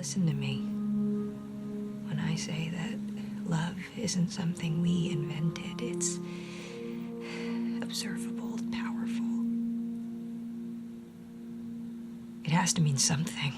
Listen to me when I say that love isn't something we invented. It's observable, powerful. It has to mean something.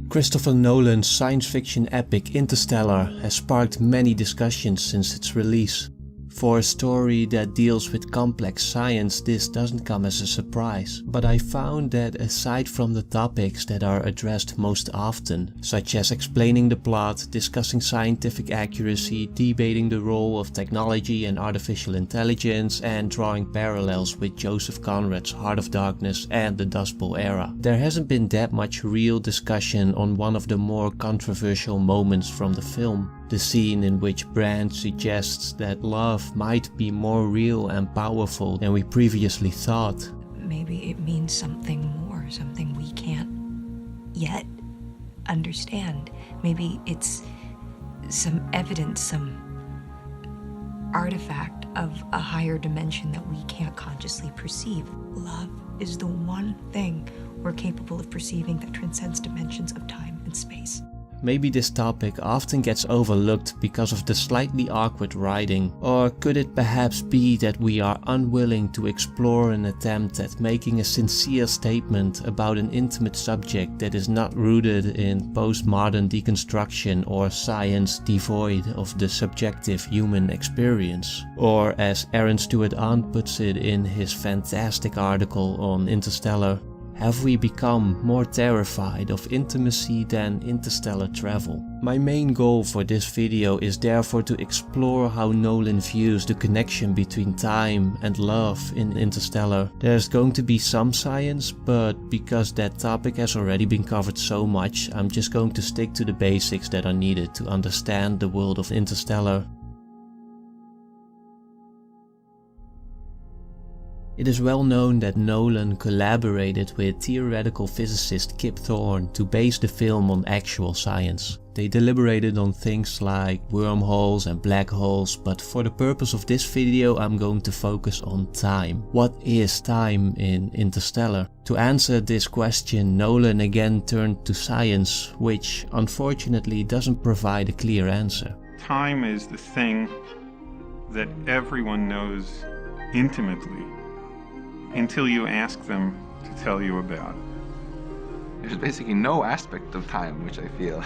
Christopher Nolan's science fiction epic Interstellar has sparked many discussions since its release. For a story that deals with complex science, this doesn't come as a surprise, but I found that aside from the topics that are addressed most often, such as explaining the plot, discussing scientific accuracy, debating the role of technology and artificial intelligence, and drawing parallels with Joseph Conrad's Heart of Darkness and the Dust Bowl era, there hasn't been that much real discussion on one of the more controversial moments from the film. The scene in which Brand suggests that love might be more real and powerful than we previously thought. Maybe it means something more, something we can't yet understand. Maybe it's some evidence, some artifact of a higher dimension that we can't consciously perceive. Love is the one thing we're capable of perceiving that transcends dimensions of time and space. Maybe this topic often gets overlooked because of the slightly awkward writing, or could it perhaps be that we are unwilling to explore an attempt at making a sincere statement about an intimate subject that is not rooted in postmodern deconstruction or science devoid of the subjective human experience? Or as Aaron Stewart Arndt puts it in his fantastic article on Interstellar, have we become more terrified of intimacy than interstellar travel? My main goal for this video is therefore to explore how Nolan views the connection between time and love in Interstellar. There's going to be some science, but because that topic has already been covered so much, I'm just going to stick to the basics that are needed to understand the world of Interstellar. It is well known that Nolan collaborated with theoretical physicist Kip Thorne to base the film on actual science. They deliberated on things like wormholes and black holes, but for the purpose of this video I'm going to focus on time. What is time in Interstellar? To answer this question, Nolan again turned to science, which unfortunately doesn't provide a clear answer. Time is the thing that everyone knows intimately, until you ask them to tell you about it. There's basically no aspect of time which I feel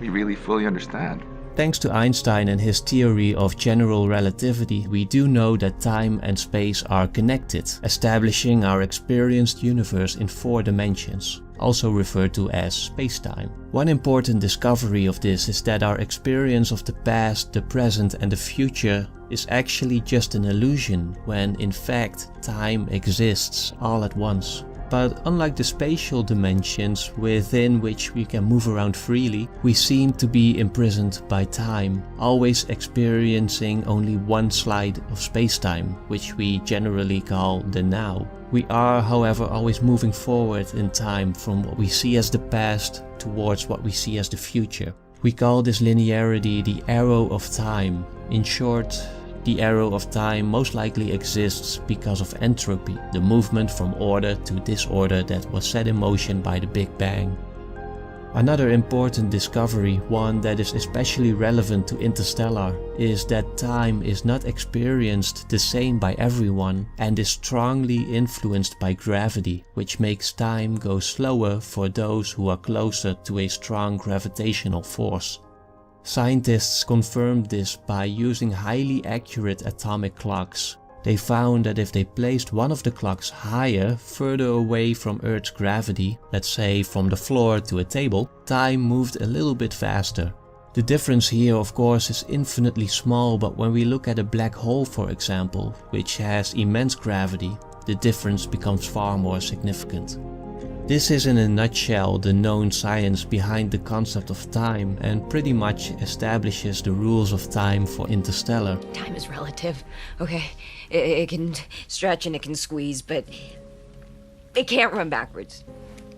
we really fully understand. Thanks to Einstein and his theory of general relativity, we do know that time and space are connected, establishing our experienced universe in 4 dimensions, also referred to as space-time. One important discovery of this is that our experience of the past, the present and the future is actually just an illusion, when in fact time exists all at once. But unlike the spatial dimensions within which we can move around freely, we seem to be imprisoned by time, always experiencing only one slide of spacetime, which we generally call the now. We are, however, always moving forward in time from what we see as the past towards what we see as the future. We call this linearity the arrow of time. In short, the arrow of time most likely exists because of entropy, the movement from order to disorder that was set in motion by the Big Bang. Another important discovery, one that is especially relevant to Interstellar, is that time is not experienced the same by everyone and is strongly influenced by gravity, which makes time go slower for those who are closer to a strong gravitational force. Scientists confirmed this by using highly accurate atomic clocks. They found that if they placed one of the clocks higher, further away from Earth's gravity, let's say from the floor to a table, time moved a little bit faster. The difference here of course is infinitely small, but when we look at a black hole for example, which has immense gravity, the difference becomes far more significant. This is in a nutshell the known science behind the concept of time and pretty much establishes the rules of time for Interstellar. Time is relative, okay? It can stretch and it can squeeze, but it can't run backwards.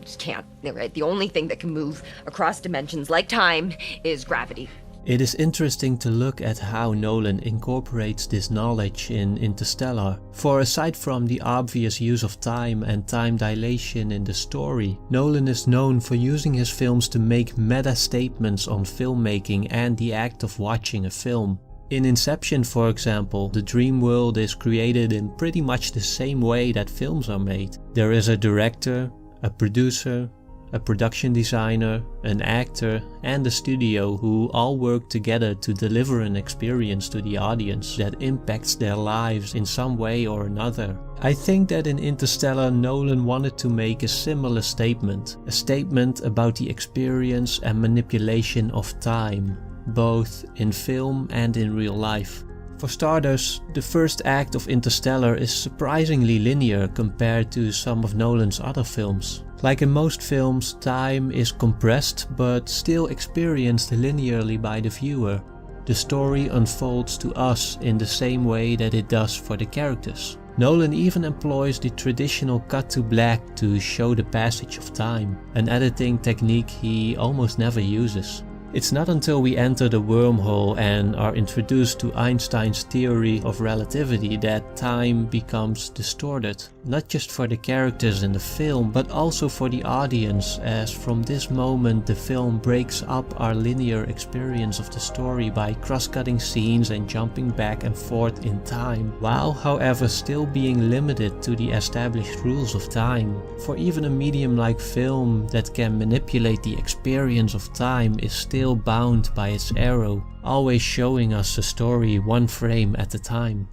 It just can't, right? The only thing that can move across dimensions like time is gravity. It is interesting to look at how Nolan incorporates this knowledge in Interstellar, for aside from the obvious use of time and time dilation in the story, Nolan is known for using his films to make meta statements on filmmaking and the act of watching a film. In Inception, for example, the dream world is created in pretty much the same way that films are made. There is a director, a producer, a production designer, an actor, and a studio who all work together to deliver an experience to the audience that impacts their lives in some way or another. I think that in Interstellar, Nolan wanted to make a similar statement, a statement about the experience and manipulation of time, both in film and in real life. For starters, the first act of Interstellar is surprisingly linear compared to some of Nolan's other films. Like in most films, time is compressed but still experienced linearly by the viewer. The story unfolds to us in the same way that it does for the characters. Nolan even employs the traditional cut to black to show the passage of time, an editing technique he almost never uses. It's not until we enter the wormhole and are introduced to Einstein's theory of relativity that time becomes distorted, not just for the characters in the film, but also for the audience, as from this moment the film breaks up our linear experience of the story by cross-cutting scenes and jumping back and forth in time, while however still being limited to the established rules of time. For even a medium like film that can manipulate the experience of time is still bound by its arrow, always showing us the story one frame at a time.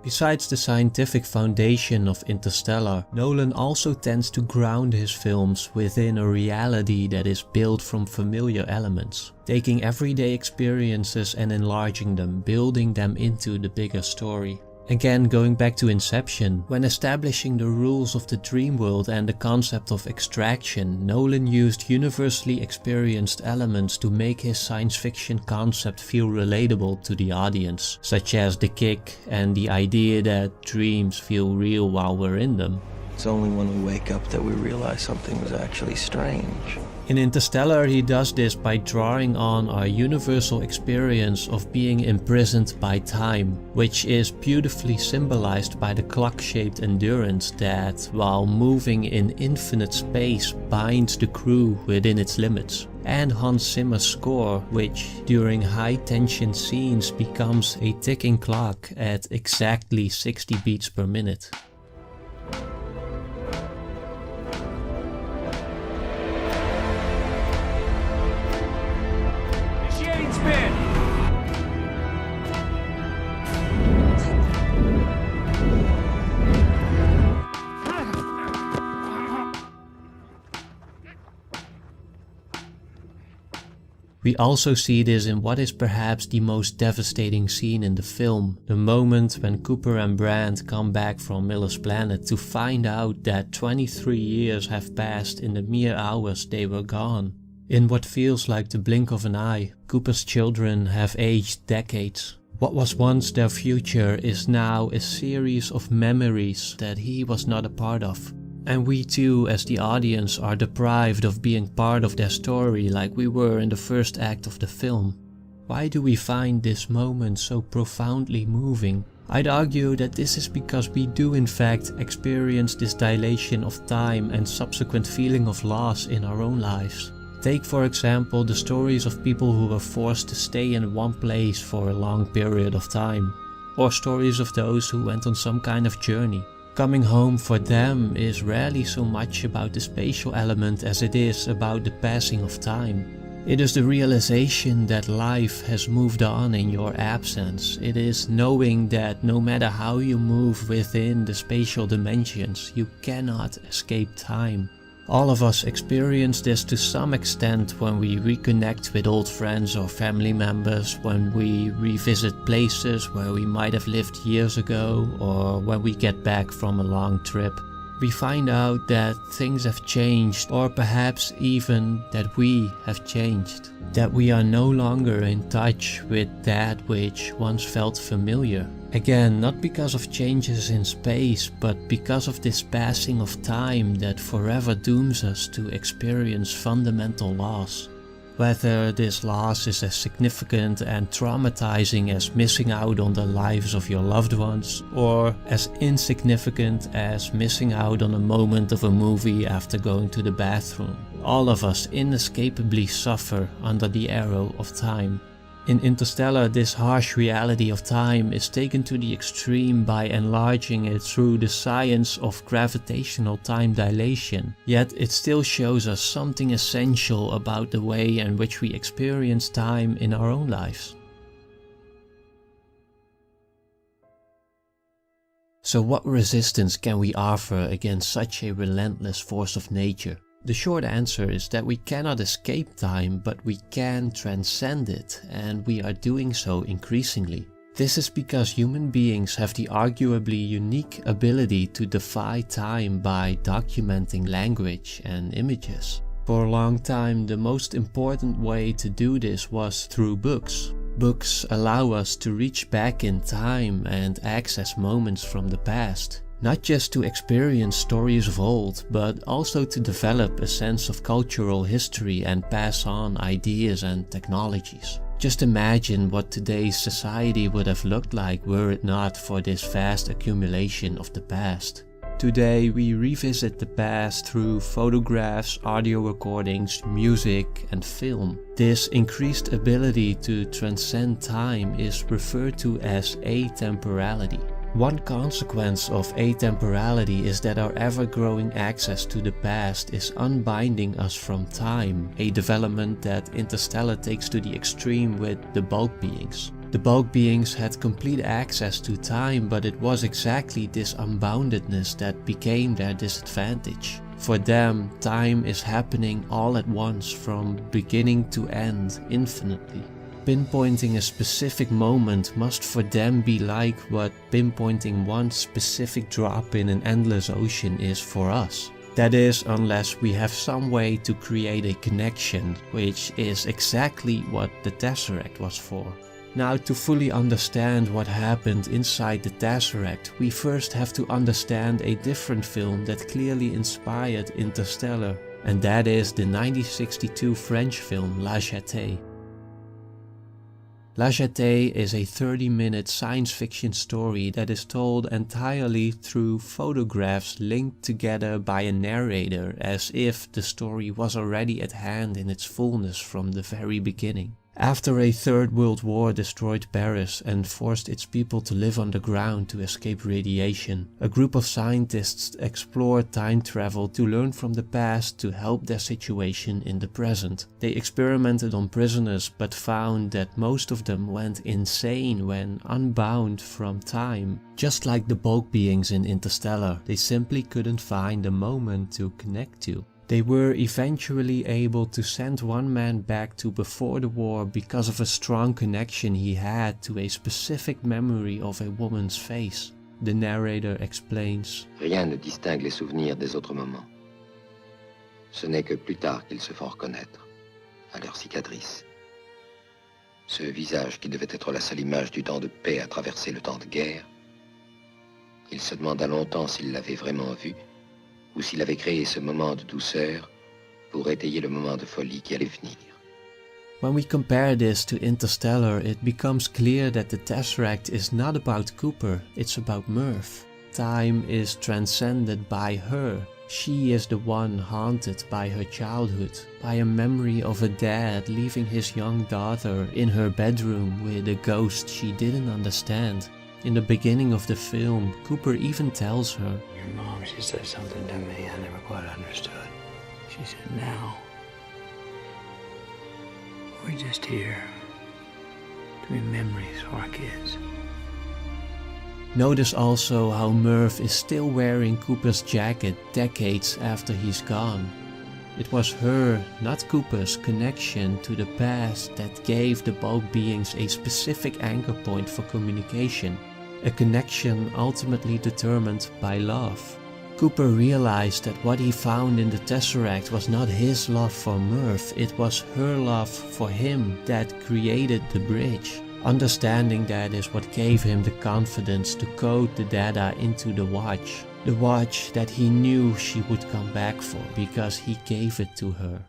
Besides the scientific foundation of Interstellar, Nolan also tends to ground his films within a reality that is built from familiar elements, taking everyday experiences and enlarging them, building them into the bigger story. Again, going back to Inception, when establishing the rules of the dream world and the concept of extraction, Nolan used universally experienced elements to make his science fiction concept feel relatable to the audience, such as the kick and the idea that dreams feel real while we're in them. It's only when we wake up that we realize something was actually strange. In Interstellar, he does this by drawing on our universal experience of being imprisoned by time, which is beautifully symbolized by the clock-shaped endurance that, while moving in infinite space, binds the crew within its limits. And Hans Zimmer's score, which during high-tension scenes becomes a ticking clock at exactly 60 beats per minute. We also see this in what is perhaps the most devastating scene in the film, the moment when Cooper and Brand come back from Miller's planet to find out that 23 years have passed in the mere hours they were gone. In what feels like the blink of an eye, Cooper's children have aged decades. What was once their future is now a series of memories that he was not a part of. And we too, as the audience, are deprived of being part of their story like we were in the first act of the film. Why do we find this moment so profoundly moving? I'd argue that this is because we do in fact experience this dilation of time and subsequent feeling of loss in our own lives. Take for example the stories of people who were forced to stay in one place for a long period of time, or stories of those who went on some kind of journey. Coming home for them is rarely so much about the spatial element as it is about the passing of time. It is the realization that life has moved on in your absence. It is knowing that no matter how you move within the spatial dimensions, you cannot escape time. All of us experience this to some extent when we reconnect with old friends or family members, when we revisit places where we might have lived years ago, or when we get back from a long trip. we find out that things have changed, or perhaps even that we have changed. That we are no longer in touch with that which once felt familiar. Again, not because of changes in space, but because of this passing of time that forever dooms us to experience fundamental loss. Whether this loss is as significant and traumatizing as missing out on the lives of your loved ones, or as insignificant as missing out on a moment of a movie after going to the bathroom. All of us inescapably suffer under the arrow of time. In Interstellar, this harsh reality of time is taken to the extreme by enlarging it through the science of gravitational time dilation. Yet it still shows us something essential about the way in which we experience time in our own lives. So what resistance can we offer against such a relentless force of nature? The short answer is that we cannot escape time, but we can transcend it, and we are doing so increasingly. This is because human beings have the arguably unique ability to defy time by documenting language and images. For a long time, the most important way to do this was through books. Books allow us to reach back in time and access moments from the past. Not just to experience stories of old, but also to develop a sense of cultural history and pass on ideas and technologies. Just imagine what today's society would have looked like were it not for this vast accumulation of the past. Today we revisit the past through photographs, audio recordings, music and film. This increased ability to transcend time is referred to as atemporality. One consequence of atemporality is that our ever-growing access to the past is unbinding us from time, a development that Interstellar takes to the extreme with the bulk beings. The bulk beings had complete access to time, but it was exactly this unboundedness that became their disadvantage. For them, time is happening all at once from beginning to end infinitely. Pinpointing a specific moment must for them be like what pinpointing one specific drop in an endless ocean is for us. That is, unless we have some way to create a connection, which is exactly what the Tesseract was for. Now, to fully understand what happened inside the Tesseract, we first have to understand a different film that clearly inspired Interstellar, and that is the 1962 French film La Jetée. La Jetée is a 30-minute science fiction story that is told entirely through photographs linked together by a narrator, as if the story was already at hand in its fullness from the very beginning. After a Third World War destroyed Paris and forced its people to live underground to escape radiation, a group of scientists explored time travel to learn from the past to help their situation in the present. They experimented on prisoners but found that most of them went insane when unbound from time. Just like the bulk beings in Interstellar, they simply couldn't find a moment to connect to. They were eventually able to send one man back to before the war because of a strong connection he had to a specific memory of a woman's face. The narrator explains, Rien ne distingue les souvenirs des autres moments. Ce n'est que plus tard qu'ils se font reconnaître, à leur cicatrice. Ce visage qui devait être la seule image du temps de paix a traversé le temps de guerre. Il se demanda longtemps s'il l'avait vraiment vu, ou s'il avait créé ce moment de douceur pour étayer le moment de folie qui allait venir. When we compare this to Interstellar, it becomes clear that the Tesseract is not about Cooper, it's about Murph. Time is transcended by her. She is the one haunted by her childhood, by a memory of a dad leaving his young daughter in her bedroom with a ghost she didn't understand. In the beginning of the film, Cooper even tells her, Your mom, she said something to me I never quite understood. She said, now, we're just here to be memories for our kids. Notice also how Murph is still wearing Cooper's jacket decades after he's gone. It was her, not Cooper's, connection to the past that gave the bulk beings a specific anchor point for communication, a connection ultimately determined by love. Cooper realized that what he found in the Tesseract was not his love for Murph, it was her love for him that created the bridge. Understanding that is what gave him the confidence to code the data into the watch that he knew she would come back for because he gave it to her.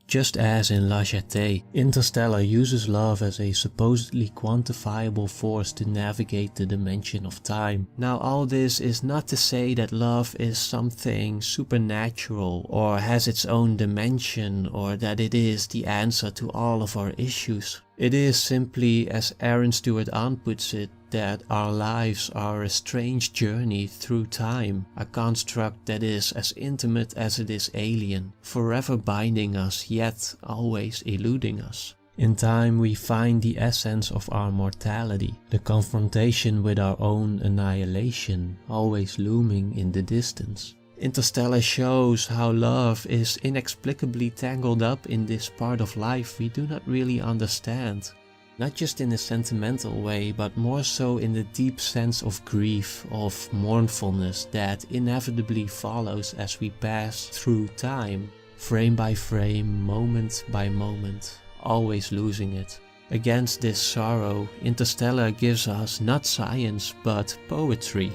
Just as in La Jetée, Interstellar uses love as a supposedly quantifiable force to navigate the dimension of time. Now all this is not to say that love is something supernatural or has its own dimension or that it is the answer to all of our issues. It is simply, as Aaron Stewart Ahn puts it, that our lives are a strange journey through time, a construct that is as intimate as it is alien, forever binding us yet always eluding us. In time we find the essence of our mortality, the confrontation with our own annihilation, always looming in the distance. Interstellar shows how love is inexplicably tangled up in this part of life we do not really understand. Not just in a sentimental way, but more so in the deep sense of grief, of mournfulness that inevitably follows as we pass through time, frame by frame, moment by moment, always losing it. Against this sorrow, Interstellar gives us not science, but poetry.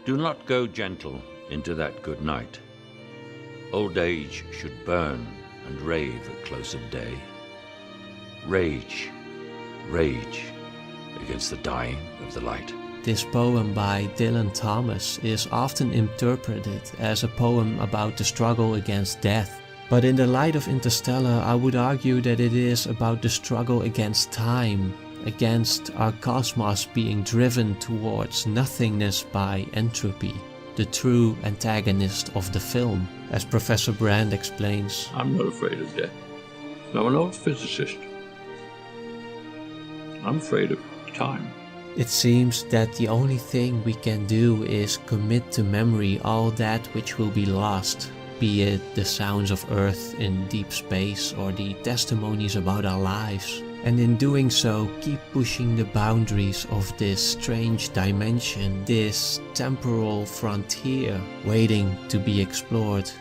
Do not go gentle into that good night. Old age should burn and rave at close of day. Rage, rage against the dying of the light. This poem by Dylan Thomas is often interpreted as a poem about the struggle against death. But in the light of Interstellar, I would argue that it is about the struggle against time, against our cosmos being driven towards nothingness by entropy, the true antagonist of the film. As Professor Brand explains, I'm not afraid of death. I'm an old physicist. I'm afraid of time. It seems that the only thing we can do is commit to memory all that which will be lost, be it the sounds of Earth in deep space or the testimonies about our lives. And in doing so, keep pushing the boundaries of this strange dimension, this temporal frontier, waiting to be explored.